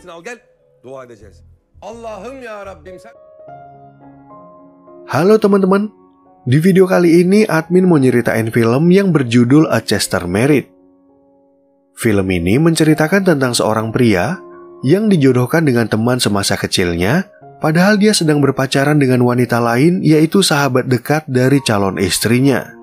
hepsini al gel. Dua edeceğiz. Allah'ım ya Rabbim sen... Halo teman-teman, di video kali ini admin mau nyeritain film yang berjudul A Chester Married. Film ini menceritakan tentang seorang pria yang dijodohkan dengan teman semasa kecilnya, padahal dia sedang berpacaran dengan wanita lain, yaitu sahabat dekat dari calon istrinya.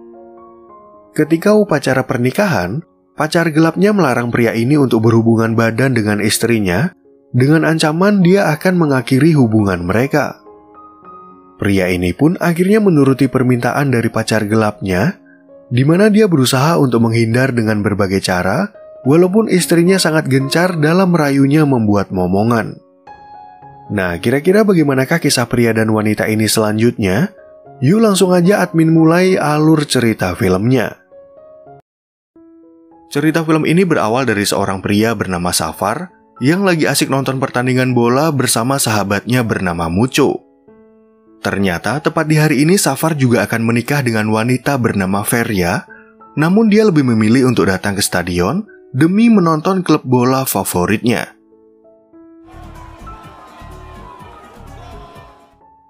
Ketika upacara pernikahan, pacar gelapnya melarang pria ini untuk berhubungan badan dengan istrinya, dengan ancaman dia akan mengakhiri hubungan mereka. Pria ini pun akhirnya menuruti permintaan dari pacar gelapnya, di mana dia berusaha untuk menghindar dengan berbagai cara, walaupun istrinya sangat gencar dalam merayunya membuat momongan. Nah, kira-kira bagaimanakah kisah pria dan wanita ini selanjutnya? Yuk langsung aja admin mulai alur cerita filmnya. Cerita film ini berawal dari seorang pria bernama Safar yang lagi asik nonton pertandingan bola bersama sahabatnya bernama Mucho. Ternyata tepat di hari ini Safar juga akan menikah dengan wanita bernama Feria, namun dia lebih memilih untuk datang ke stadion demi menonton klub bola favoritnya.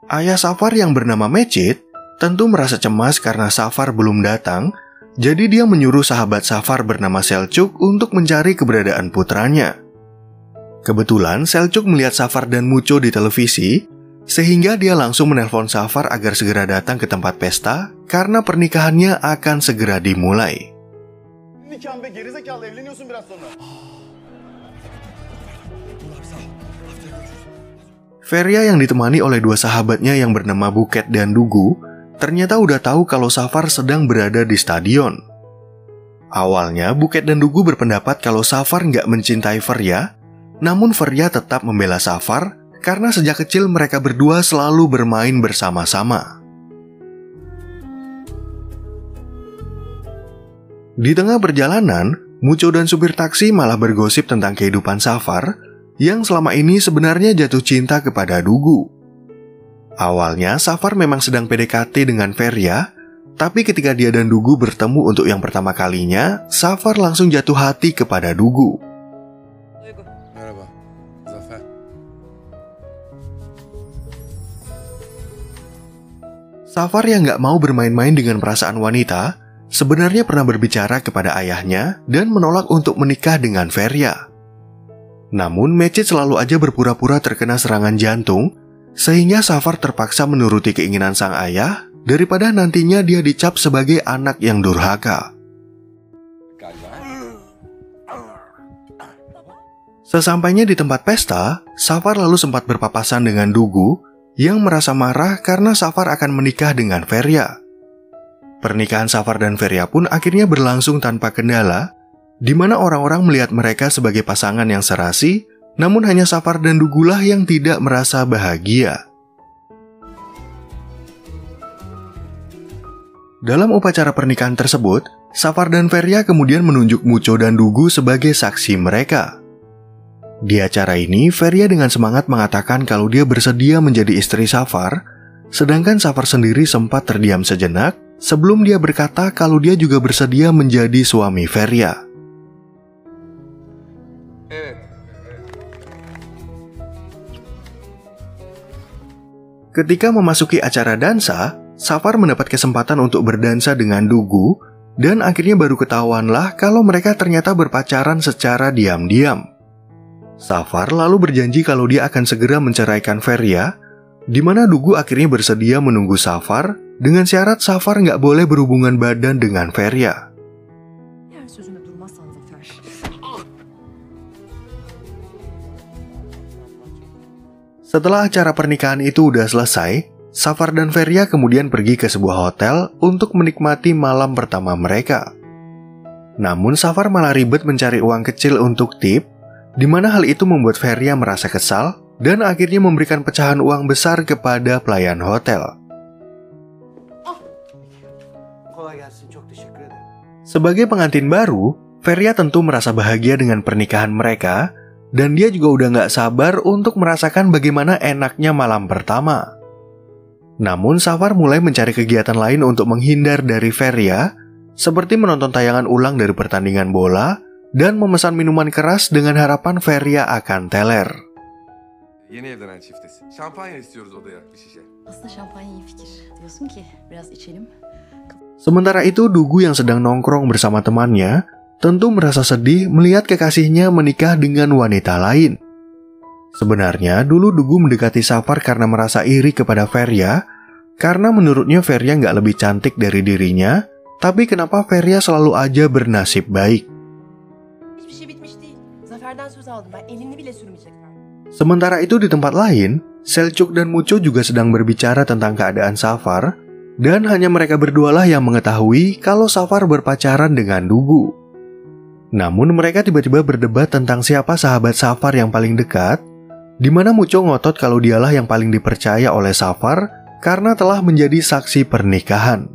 Ayah Safar yang bernama Mecit tentu merasa cemas karena Safar belum datang, jadi dia menyuruh sahabat Safar bernama Selçuk untuk mencari keberadaan putranya. Kebetulan Selçuk melihat Safar dan Mucho di televisi, sehingga dia langsung menelpon Safar agar segera datang ke tempat pesta karena pernikahannya akan segera dimulai. Feria yang ditemani oleh dua sahabatnya yang bernama Buket dan Dugu ternyata udah tahu kalau Safar sedang berada di stadion. Awalnya Buket dan Dugu berpendapat kalau Safar nggak mencintai Feria, namun Feria tetap membela Safar karena sejak kecil mereka berdua selalu bermain bersama-sama. Di tengah perjalanan, Mucho dan supir taksi malah bergosip tentang kehidupan Safar yang selama ini sebenarnya jatuh cinta kepada Dugu. Awalnya Safar memang sedang PDKT dengan Feria, tapi ketika dia dan Dugu bertemu untuk yang pertama kalinya, Safar langsung jatuh hati kepada Dugu. Safar yang gak mau bermain-main dengan perasaan wanita, sebenarnya pernah berbicara kepada ayahnya dan menolak untuk menikah dengan Feria. Namun Mecit selalu aja berpura-pura terkena serangan jantung, sehingga Safar terpaksa menuruti keinginan sang ayah daripada nantinya dia dicap sebagai anak yang durhaka. Sesampainya di tempat pesta, Safar lalu sempat berpapasan dengan Dugu yang merasa marah karena Safar akan menikah dengan Feria. Pernikahan Safar dan Feria pun akhirnya berlangsung tanpa kendala, di mana orang-orang melihat mereka sebagai pasangan yang serasi, namun hanya Safar dan Dugulah yang tidak merasa bahagia. Dalam upacara pernikahan tersebut, Safar dan Feria kemudian menunjuk Mucho dan Dugu sebagai saksi mereka. Di acara ini, Feria dengan semangat mengatakan kalau dia bersedia menjadi istri Safar, sedangkan Safar sendiri sempat terdiam sejenak sebelum dia berkata kalau dia juga bersedia menjadi suami Feria. Ketika memasuki acara dansa, Safar mendapat kesempatan untuk berdansa dengan Dugu, dan akhirnya baru ketahuanlah kalau mereka ternyata berpacaran secara diam-diam. Safar lalu berjanji kalau dia akan segera menceraikan Feria, di mana Dugu akhirnya bersedia menunggu Safar dengan syarat Safar nggak boleh berhubungan badan dengan Feria. Setelah acara pernikahan itu udah selesai, Safar dan Feria kemudian pergi ke sebuah hotel untuk menikmati malam pertama mereka. Namun Safar malah ribet mencari uang kecil untuk tip, di mana hal itu membuat Feria merasa kesal dan akhirnya memberikan pecahan uang besar kepada pelayan hotel. Sebagai pengantin baru, Feria tentu merasa bahagia dengan pernikahan mereka, dan dia juga udah gak sabar untuk merasakan bagaimana enaknya malam pertama. Namun Safar mulai mencari kegiatan lain untuk menghindar dari Feria, seperti menonton tayangan ulang dari pertandingan bola, dan memesan minuman keras dengan harapan Feria akan teler. Yeni evlenen çiftiz. Şampanya istiyoruz odaya bir şişe. Aslında şampanya iyi fikir. Diyorsun ki biraz içelim. Sementara itu Dugu yang sedang nongkrong bersama temannya tentu merasa sedih melihat kekasihnya menikah dengan wanita lain. Sebenarnya dulu Dugu mendekati Safar karena merasa iri kepada Feria, karena menurutnya Feria nggak lebih cantik dari dirinya, tapi kenapa Feria selalu aja bernasib baik. Hiçbir şey bitmiş değil. Zafer'den söz aldım. Ben elini bile sürmeyecek. Sementara itu di tempat lain, Selçuk dan Muço juga sedang berbicara tentang keadaan Safar, dan hanya mereka berdualah yang mengetahui kalau Safar berpacaran dengan Dugu. Namun mereka tiba-tiba berdebat tentang siapa sahabat Safar yang paling dekat, di mana Muço ngotot kalau dialah yang paling dipercaya oleh Safar karena telah menjadi saksi pernikahan.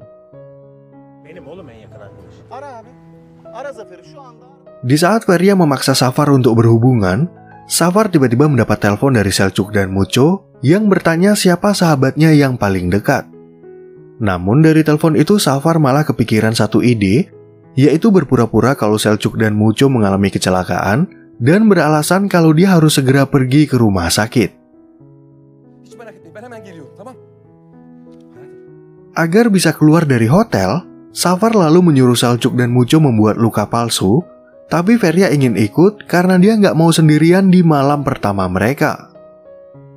Di saat Feria memaksa Safar untuk berhubungan, Safar tiba-tiba mendapat telepon dari Selçuk dan Muço yang bertanya siapa sahabatnya yang paling dekat. Namun dari telepon itu Safar malah kepikiran satu ide, yaitu berpura-pura kalau Selçuk dan Muço mengalami kecelakaan dan beralasan kalau dia harus segera pergi ke rumah sakit. Hiç merak etmeyin, ben hemen geliyorum, tamam? Agar bisa keluar dari hotel, Safar lalu menyuruh Selçuk dan Muço membuat luka palsu, tapi Feria ingin ikut karena dia nggak mau sendirian di malam pertama mereka.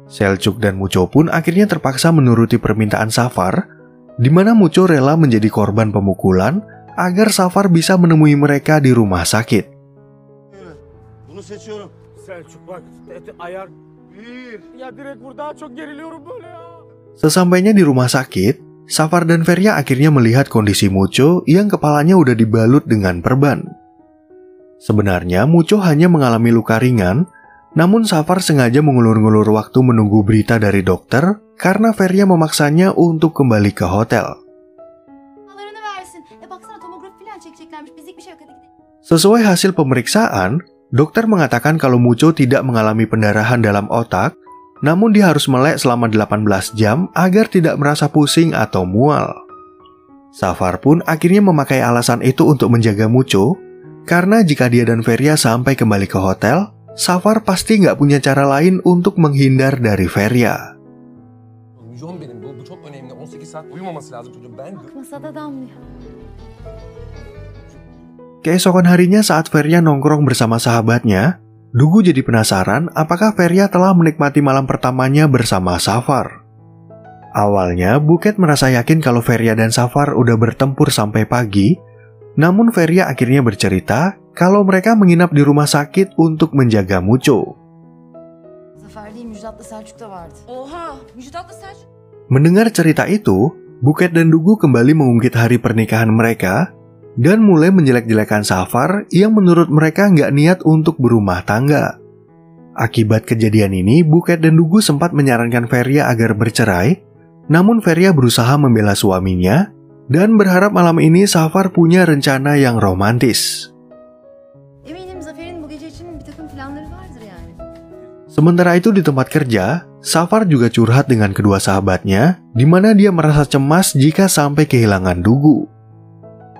Selçuk dan Muço pun akhirnya terpaksa menuruti permintaan Safar, di mana Muço rela menjadi korban pemukulan agar Safar bisa menemui mereka di rumah sakit. Bunu seçiyorum. Selçuk bak, ayar. Ya direkt burada çok geriliyorum böyle ya. Sesampainya di rumah sakit, Safar dan Feria akhirnya melihat kondisi Muço yang kepalanya udah dibalut dengan perban. Sebenarnya Muço hanya mengalami luka ringan, namun Safar sengaja mengulur-ngulur waktu menunggu berita dari dokter karena Feria memaksanya untuk kembali ke hotel. Allah'ını versin. Baksana tomografi falan çekeceklermiş. Bizlik bir şey yok. Hadi gidelim. Sesuai hasil pemeriksaan, dokter mengatakan kalau Muço tidak mengalami pendarahan dalam otak, namun dia harus melek selama 18 jam agar tidak merasa pusing atau mual. Safar pun akhirnya memakai alasan itu untuk menjaga Muço, karena jika dia dan Feria sampai kembali ke hotel, Safar pasti nggak punya cara lain untuk menghindar dari Feria. Uyuyorum benim, bu çok önemli. 18 saat uyumaması lazım çocuğum. Ben... Masada damlıyor. Keesokan harinya saat Feria nongkrong bersama sahabatnya, Dugu jadi penasaran apakah Feria telah menikmati malam pertamanya bersama Safar. Awalnya, Buket merasa yakin kalau Feria dan Safar udah bertempur sampai pagi, namun Feria akhirnya bercerita kalau mereka menginap di rumah sakit untuk menjaga Muço. Zafer değil Müjdat'la Selçuk da vardı. Oha! Müjdat'la Selçuk. Mendengar cerita itu, Buket dan Dugu kembali mengungkit hari pernikahan mereka dan mulai menjelek-jelekan Safar yang menurut mereka nggak niat untuk berumah tangga. Akibat kejadian ini, Buket dan Dugu sempat menyarankan Feria agar bercerai, namun Feria berusaha membela suaminya dan berharap malam ini Safar punya rencana yang romantis. Eminim Zafer'in bu gece için bir takım planları vardır yani. Sementara itu di tempat kerja, Safar juga curhat dengan kedua sahabatnya, di mana dia merasa cemas jika sampai kehilangan Dugu.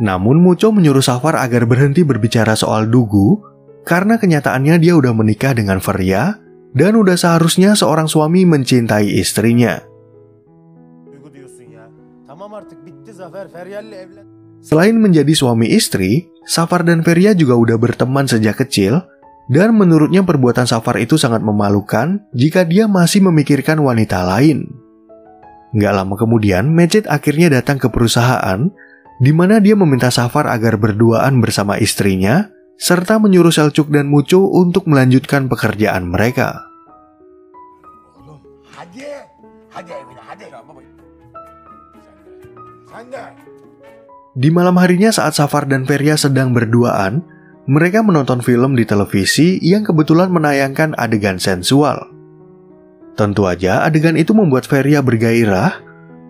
Namun Muço menyuruh Safar agar berhenti berbicara soal Dugu, karena kenyataannya dia udah menikah dengan Feria, dan udah seharusnya seorang suami mencintai istrinya. Duygu diyorsun ya. Tamam artık bitti Zafer. Feryal'le evlen. Selain menjadi suami istri, Safar dan Feria juga udah berteman sejak kecil, dan menurutnya perbuatan Safar itu sangat memalukan jika dia masih memikirkan wanita lain. Nggak lama kemudian, Mecit akhirnya datang ke perusahaan, di mana dia meminta Safar agar berduaan bersama istrinya, serta menyuruh Selçuk dan Muço untuk melanjutkan pekerjaan mereka. Oğlum, Hadi. Hadi evine hadi. ya baba. Sen de. Di malam harinya saat Safar dan Feria sedang berduaan, mereka menonton film di televisi yang kebetulan menayangkan adegan sensual. Tentu aja adegan itu membuat Feria bergairah,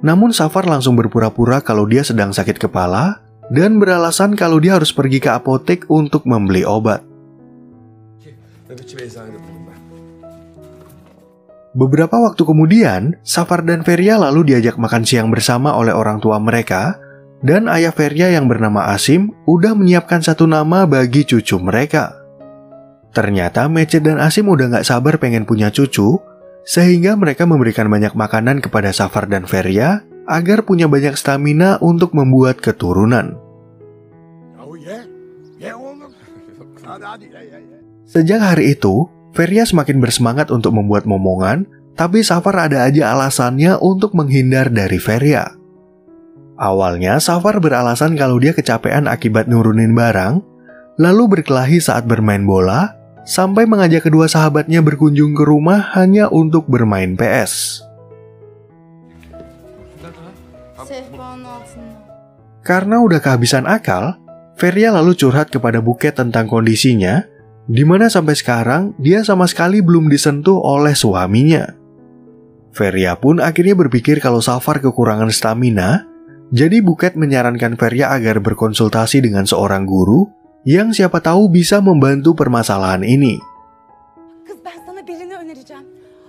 namun Safar langsung berpura-pura kalau dia sedang sakit kepala dan beralasan kalau dia harus pergi ke apotek untuk membeli obat. Nöbetçi bir eczanede buldum ben. Beberapa waktu kemudian, Safar dan Feria lalu diajak makan siang bersama oleh orang tua mereka, dan ayah Feria yang bernama Asim udah menyiapkan satu nama bagi cucu mereka. Ternyata Mecet dan Asim udah gak sabar pengen punya cucu, sehingga mereka memberikan banyak makanan kepada Safar dan Feria agar punya banyak stamina untuk membuat keturunan. Sejak hari itu, Feria semakin bersemangat untuk membuat momongan, tapi Safar ada aja alasannya untuk menghindar dari Feria. Awalnya Safar beralasan kalau dia kecapean akibat nurunin barang, lalu berkelahi saat bermain bola, sampai mengajak kedua sahabatnya berkunjung ke rumah hanya untuk bermain PS. Sehpanın altında. Karena udah kehabisan akal, Feria lalu curhat kepada Buket tentang kondisinya, di mana sampai sekarang dia sama sekali belum disentuh oleh suaminya. Feria pun akhirnya berpikir kalau Safar kekurangan stamina, jadi Buket menyarankan Feria agar berkonsultasi dengan seorang guru yang siapa tahu bisa membantu permasalahan ini. Kız ben sana birini önereceğim.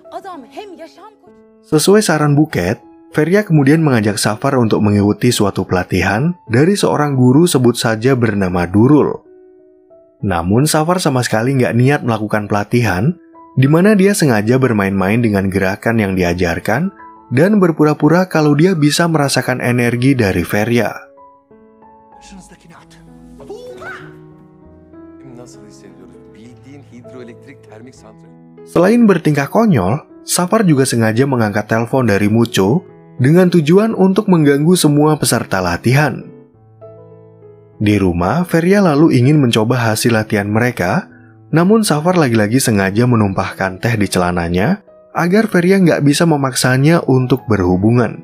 Adam hem yaşam koçu. Sesuai saran Buket, Feria kemudian mengajak Safar untuk mengikuti suatu pelatihan dari seorang guru sebut saja bernama Durul. Namun Safar sama sekali nggak niat melakukan pelatihan, di mana dia sengaja bermain-main dengan gerakan yang diajarkan dan berpura-pura kalau dia bisa merasakan energi dari Feria. Nasıl hissediyoruz? Bildiğin hidroelektrik termik santral. Selain bertingkah konyol, Safar juga sengaja mengangkat telepon dari Mucho dengan tujuan untuk mengganggu semua peserta latihan. Di rumah, Feria lalu ingin mencoba hasil latihan mereka, namun Safar lagi-lagi sengaja menumpahkan teh di celananya agar Feria nggak bisa memaksanya untuk berhubungan.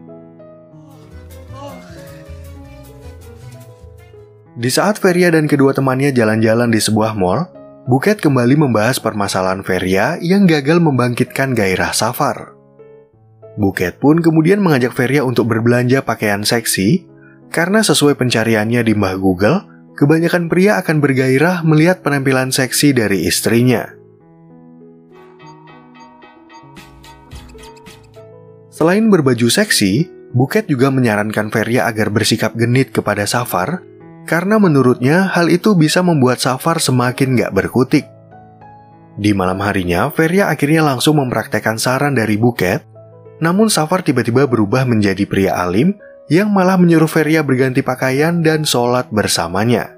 Di saat Feria dan kedua temannya jalan-jalan di sebuah mall, Buket kembali membahas permasalahan Feria yang gagal membangkitkan gairah Safar. Buket pun kemudian mengajak Feria untuk berbelanja pakaian seksi, karena sesuai pencariannya di Mbah Google, kebanyakan pria akan bergairah melihat penampilan seksi dari istrinya. Selain berbaju seksi, Buket juga menyarankan Feria agar bersikap genit kepada Safar, karena menurutnya hal itu bisa membuat Safar semakin gak berkutik. Di malam harinya, Feria akhirnya langsung mempraktekkan saran dari Buket, namun Safar tiba-tiba berubah menjadi pria alim yang malah menyuruh Feria berganti pakaian dan sholat bersamanya.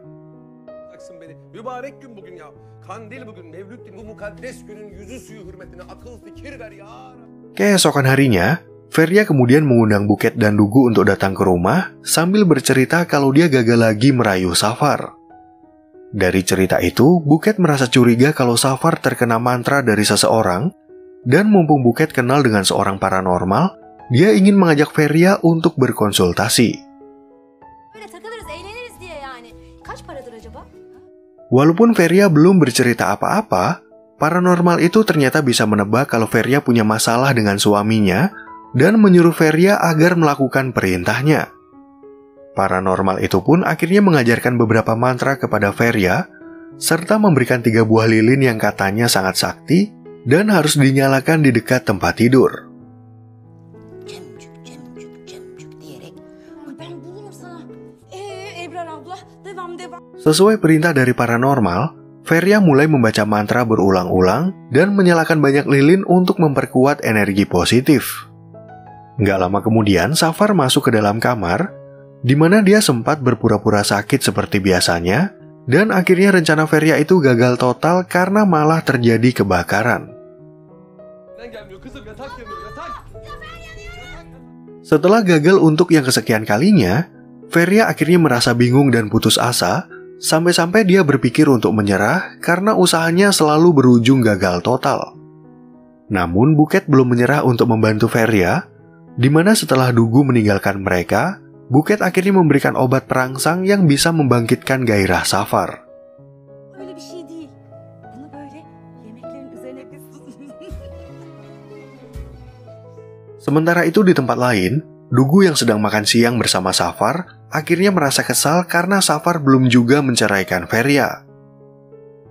Mübarek gün bugün ya. Kandil bugün, Mevlüt bu mukaddes günün yüzü suyu hürmetine akıl fikir ver ya. Keesokan harinya, Feria kemudian mengundang Buket dan Dugu untuk datang ke rumah sambil bercerita kalau dia gagal lagi merayu Safar. Dari cerita itu, Buket merasa curiga kalau Safar terkena mantra dari seseorang, dan mumpung Buket kenal dengan seorang paranormal, dia ingin mengajak Feria untuk berkonsultasi. Böyle takılırız, eğleniriz diye yani. Kaç paradır acaba? Walaupun Feria belum bercerita apa-apa, paranormal itu ternyata bisa menebak kalau Feria punya masalah dengan suaminya dan menyuruh Feria agar melakukan perintahnya. Paranormal itu pun akhirnya mengajarkan beberapa mantra kepada Feria, serta memberikan 3 buah lilin yang katanya sangat sakti dan harus dinyalakan di dekat tempat tidur. Ben bulurum sana. Ebrar abla, devam. Sesuai perintah dari paranormal, Feria mulai membaca mantra berulang-ulang dan menyalakan banyak lilin untuk memperkuat energi positif. Nggak lama kemudian, Safar masuk ke dalam kamar, di mana dia sempat berpura-pura sakit seperti biasanya, dan akhirnya rencana Feria itu gagal total karena malah terjadi kebakaran. Setelah gagal untuk yang kesekian kalinya, Feria akhirnya merasa bingung dan putus asa, sampai-sampai dia berpikir untuk menyerah karena usahanya selalu berujung gagal total. Namun Buket belum menyerah untuk membantu Feria, di mana setelah Dugu meninggalkan mereka, Buket akhirnya memberikan obat perangsang yang bisa membangkitkan gairah Safar. Öyle bir şey değil. Bunu böyle yemeklerin üzerine bir Sementara itu di tempat lain, Dugu yang sedang makan siang bersama Safar akhirnya merasa kesal karena Safar belum juga menceraikan Feria.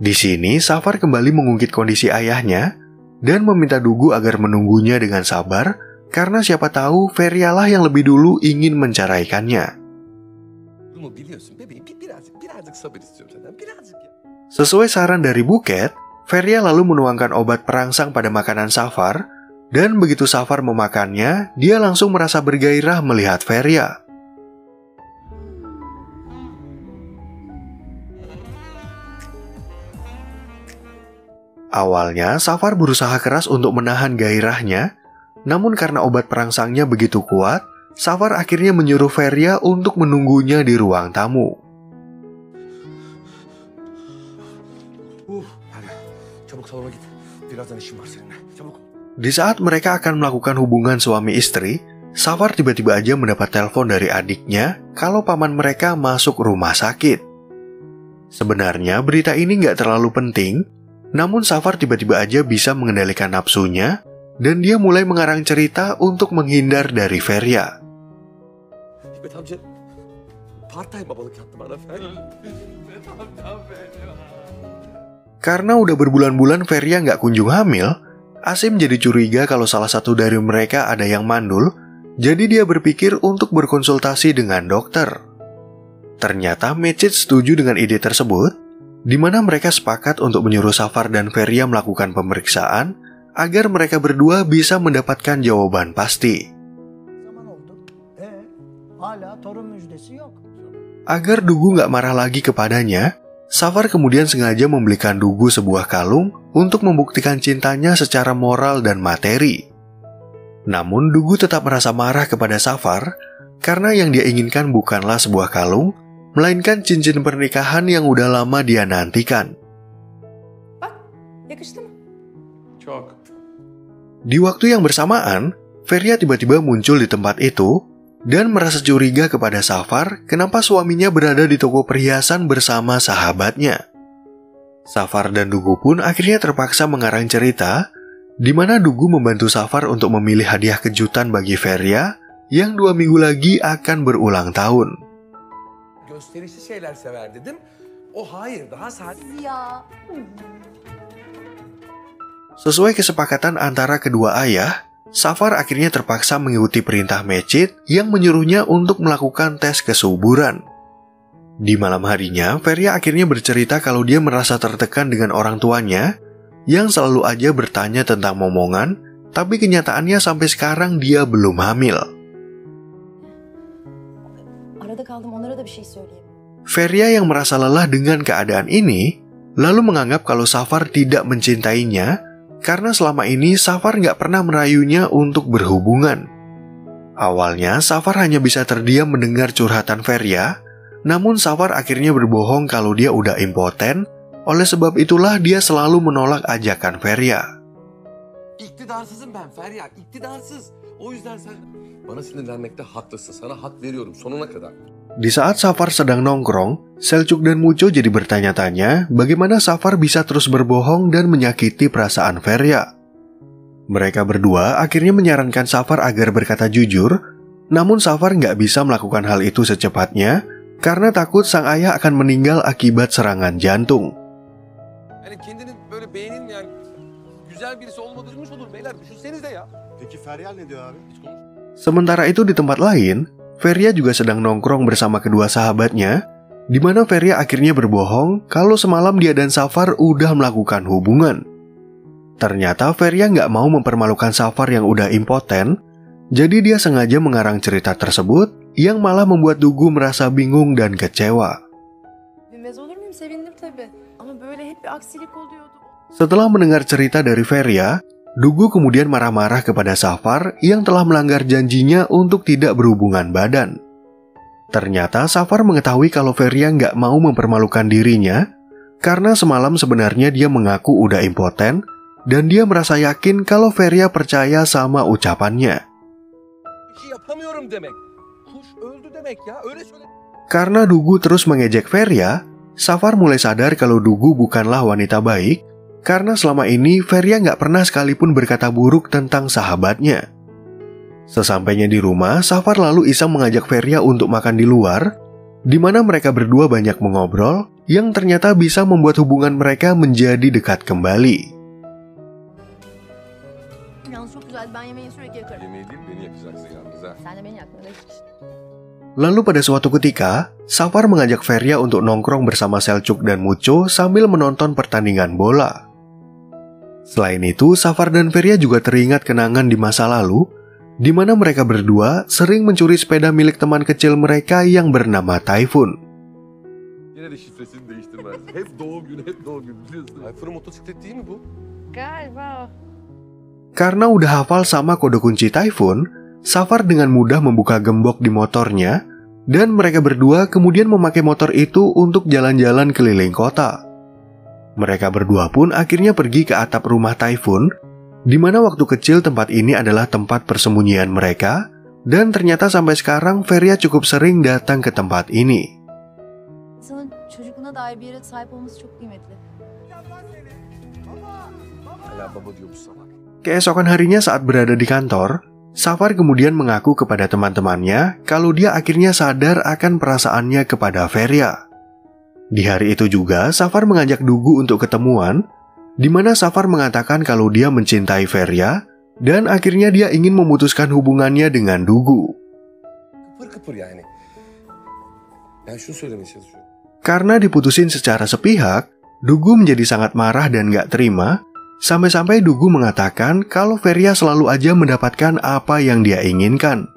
Di sini Safar kembali mengungkit kondisi ayahnya dan meminta Dugu agar menunggunya dengan sabar karena siapa tahu Feria lah yang lebih dulu ingin menceraikannya. durumu biliyorsun bebeğim. Birazcık sabır istiyorum senden. Birazcık ya. Sesuai saran dari Buket, Feria lalu menuangkan obat perangsang pada makanan Safar, dan begitu Safar memakannya, dia langsung merasa bergairah melihat Feria. Awalnya, Safar berusaha keras untuk menahan gairahnya, namun karena obat perangsangnya begitu kuat, Safar akhirnya menyuruh Feria untuk menunggunya di ruang tamu. Hadi çabuk salona git. Birazdan işim var seninle. Çabuk. Di saat mereka akan melakukan hubungan suami istri, Safar tiba-tiba aja mendapat telepon dari adiknya kalau paman mereka masuk rumah sakit. Sebenarnya berita ini nggak terlalu penting, namun Safar tiba-tiba aja bisa mengendalikan nafsunya, dan dia mulai mengarang cerita untuk menghindar dari Feria. Hikmet amca part-time babalık yaptı bana Feria. Karena udah berbulan-bulan Feria nggak kunjung hamil, Asim jadi curiga kalau salah satu dari mereka ada yang mandul, jadi dia berpikir untuk berkonsultasi dengan dokter. Ternyata Mecit setuju dengan ide tersebut, di mana mereka sepakat untuk menyuruh Safar dan Feria melakukan pemeriksaan agar mereka berdua bisa mendapatkan jawaban pasti. Zaman oldu. Hala torun müjdesi yok. Agar Dugu nggak marah lagi kepadanya, Safar kemudian sengaja membelikan Dugu sebuah kalung untuk membuktikan cintanya secara moral dan materi. Namun Dugu tetap merasa marah kepada Safar karena yang dia inginkan bukanlah sebuah kalung, melainkan cincin pernikahan yang udah lama dia nantikan. Yakıştı mı? Çok. Di waktu yang bersamaan, Feria tiba-tiba muncul di tempat itu dan merasa curiga kepada Safar kenapa suaminya berada di toko perhiasan bersama sahabatnya. Safar dan Dugu pun akhirnya terpaksa mengarang cerita di mana Dugu membantu Safar untuk memilih hadiah kejutan bagi Feria yang 2 minggu lagi akan berulang tahun. Gösterişli şeyler sever dedim. O hayır daha sade. Ya. Sesuai kesepakatan antara kedua ayah, Safar akhirnya terpaksa mengikuti perintah Mecit yang menyuruhnya untuk melakukan tes kesuburan. Di malam harinya, Feria akhirnya bercerita kalau dia merasa tertekan dengan orang tuanya yang selalu aja bertanya tentang momongan, tapi kenyataannya sampai sekarang dia belum hamil. Arada kaldım, onlara da bir şey söyleyeyim. Feria yang merasa lelah dengan keadaan ini, lalu menganggap kalau Safar tidak mencintainya, karena selama ini Safar nggak pernah merayunya untuk berhubungan. Awalnya, Safar hanya bisa terdiam mendengar curhatan Feria, namun Safar akhirnya berbohong kalau dia udah impoten, oleh sebab itulah dia selalu menolak ajakan Feria. İktidarsızım ben Feryal, iktidarsız. O yüzden sen bana sinirlenmekte haklısın. Sana hak veriyorum sonuna kadar. Di saat Safar sedang nongkrong, Selçuk dan Muco jadi bertanya-tanya bagaimana Safar bisa terus berbohong dan menyakiti perasaan Feria. Mereka berdua akhirnya menyarankan Safar agar berkata jujur, namun Safar nggak bisa melakukan hal itu secepatnya karena takut sang ayah akan meninggal akibat serangan jantung. Yani kendini böyle beğenin yani güzel birisi olmadırmış olur beyler. Düşünsenize ya. Peki Feryal ne diyor abi? Hiç konuş. Sementara itu di tempat lain, Feria juga sedang nongkrong bersama kedua sahabatnya, di mana Feria akhirnya berbohong kalau semalam dia dan Safar udah melakukan hubungan. Ternyata Feria nggak mau mempermalukan Safar yang udah impoten, jadi dia sengaja mengarang cerita tersebut yang malah membuat Dugu merasa bingung dan kecewa. Bilmez olur muyum? Sevindim tabii. Ama böyle hep bir aksilik oluyordu. Setelah mendengar cerita dari Feria, Dugu kemudian marah-marah kepada Safar yang telah melanggar janjinya untuk tidak berhubungan badan. Ternyata Safar mengetahui kalau Feria nggak mau mempermalukan dirinya, karena semalam sebenarnya dia mengaku udah impoten, dan dia merasa yakin kalau Feria percaya sama ucapannya. Bir şey yapamıyorum demek. Kuş öldü demek ya. Öyle söyle. Karena Dugu terus mengejek Feria, Safar mulai sadar kalau Dugu bukanlah wanita baik, karena selama ini Feria nggak pernah sekalipun berkata buruk tentang sahabatnya. Sesampainya di rumah, Safar lalu iseng mengajak Feria untuk makan di luar, di mana mereka berdua banyak mengobrol, yang ternyata bisa membuat hubungan mereka menjadi dekat kembali. Yalnız çok güzel. Ben yemeği sürekli yakarım. Yemeği değil beni yakacaksın yalnız ha. Sen de beni yakma. Lalu pada suatu ketika, Safar mengajak Feria untuk nongkrong bersama Selçuk dan Muço sambil menonton pertandingan bola. Selain itu, Safar dan Feria juga teringat kenangan di masa lalu, di mana mereka berdua sering mencuri sepeda milik teman kecil mereka yang bernama Tayfun. Yine de şifresini değiştirmez. Hep doğum günü, hep doğum günü biliyorsun. Tayfun'un motosiklet değil mi bu? Galiba. Karena udah hafal sama kode kunci Tayfun, Safar dengan mudah membuka gembok di motornya, dan mereka berdua kemudian memakai motor itu untuk jalan-jalan keliling kota. Mereka berdua pun akhirnya pergi ke atap rumah Tayfun, di mana waktu kecil tempat ini adalah tempat persembunyian mereka, dan ternyata sampai sekarang Feria cukup sering datang ke tempat ini. İnsanın çocukluğuna dair bir yere sahip olması çok kıymetli. Hala baba diyor bu salak. Keesokan harinya saat berada di kantor, Safar kemudian mengaku kepada teman-temannya kalau dia akhirnya sadar akan perasaannya kepada Feria. Di hari itu juga, Safar mengajak Dugu untuk ketemuan, di mana Safar mengatakan kalau dia mencintai Feria, dan akhirnya dia ingin memutuskan hubungannya dengan Dugu. Kıpır kıpır yani. Ben şunu söylemeye çalışıyorum. Karena diputusin secara sepihak, Dugu menjadi sangat marah dan gak terima, sampai-sampai Dugu mengatakan kalau Feria selalu aja mendapatkan apa yang dia inginkan.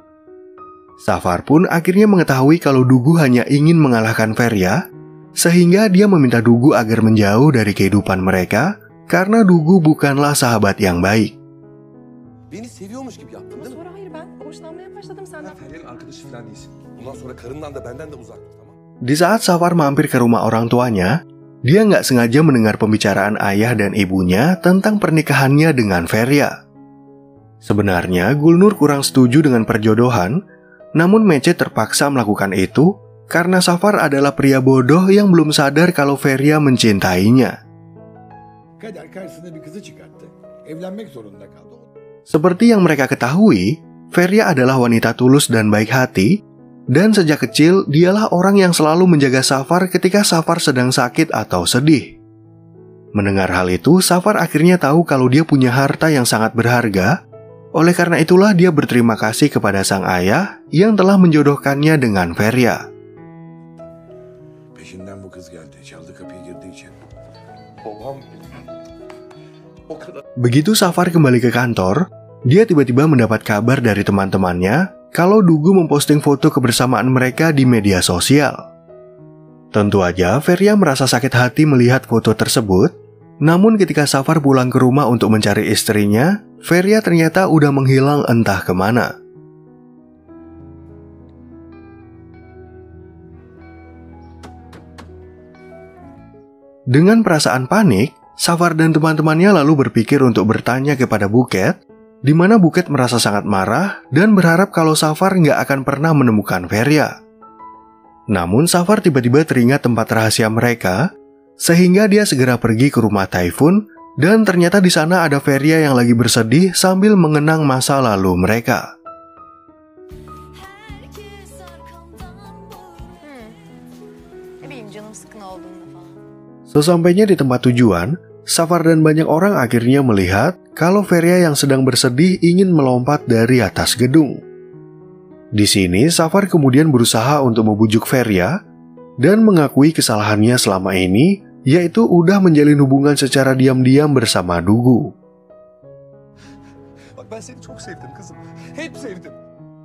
Safar pun akhirnya mengetahui kalau Dugu hanya ingin mengalahkan Feria, sehingga dia meminta Dugu agar menjauh dari kehidupan mereka, karena Dugu bukanlah sahabat yang baik. Beni seviyormuş gibi yaptın Ama değil mi? sonra hayır, ben hoşlanmaya başladım Sen senden. Feryal'in arkadaşı falan değilsin. Bundan sonra karından da benden de uzak dur, tamam? Di saat Safar mampir ke rumah orang tuanya, dia nggak sengaja mendengar pembicaraan ayah dan ibunya tentang pernikahannya dengan Feria. Sebenarnya, Gulnur kurang setuju dengan perjodohan, namun Mece terpaksa melakukan itu karena Safar adalah pria bodoh yang belum sadar kalau Feria mencintainya. Kader karşısına bir kızı çıkarttı. Evlenmek zorunda kaldı. Seperti yang mereka ketahui, Feria adalah wanita tulus dan baik hati, dan sejak kecil dialah orang yang selalu menjaga Safar ketika Safar sedang sakit atau sedih. Mendengar hal itu, Safar akhirnya tahu kalau dia punya harta yang sangat berharga. Oleh karena itulah dia berterima kasih kepada sang ayah yang telah menjodohkannya dengan Feria. Peşinden bu kız geldi. Çaldı kapıyı girdi içeri. Babam o kadar. Begitu Safar kembali ke kantor, dia tiba-tiba mendapat kabar dari teman-temannya kalau Dugu memposting foto kebersamaan mereka di media sosial. Tentu aja Feria merasa sakit hati melihat foto tersebut, namun ketika Safar pulang ke rumah untuk mencari istrinya, Feria ternyata udah menghilang entah kemana. Dengan perasaan panik, Safar dan teman-temannya lalu berpikir untuk bertanya kepada Buket, di mana Buket merasa sangat marah dan berharap kalau Safar nggak akan pernah menemukan Feria. Namun Safar tiba-tiba teringat tempat rahasia mereka, sehingga dia segera pergi ke rumah Tayfun, dan ternyata di sana ada Feria yang lagi bersedih sambil mengenang masa lalu mereka. Ne bileyim canım sıkın olduğunda falan. Sesampainya di tempat tujuan, Safar dan banyak orang akhirnya melihat kalau Feria yang sedang bersedih ingin melompat dari atas gedung. Di sini, Safar kemudian berusaha untuk membujuk Feria dan mengakui kesalahannya selama ini, yaitu udah menjalin hubungan secara diam-diam bersama Dugu. Bak ben seni çok sevdim kızım. Hep sevdim.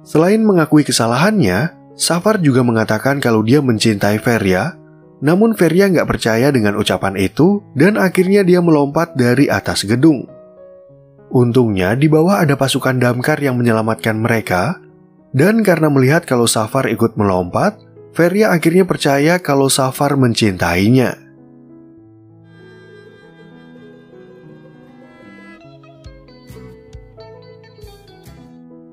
Selain mengakui kesalahannya, Safar juga mengatakan kalau dia mencintai Feria, namun Feria nggak percaya dengan ucapan itu dan akhirnya dia melompat dari atas gedung. Untungnya di bawah ada pasukan damkar yang menyelamatkan mereka, dan karena melihat kalau Safar ikut melompat, Feria akhirnya percaya kalau Safar mencintainya.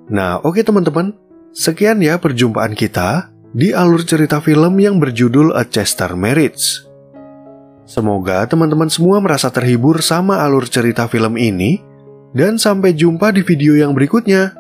Nah, oke teman-teman, sekian ya perjumpaan kita di alur cerita film yang berjudul A Chester Marriage. Semoga teman-teman semua merasa terhibur sama alur cerita film ini, dan sampai jumpa di video yang berikutnya.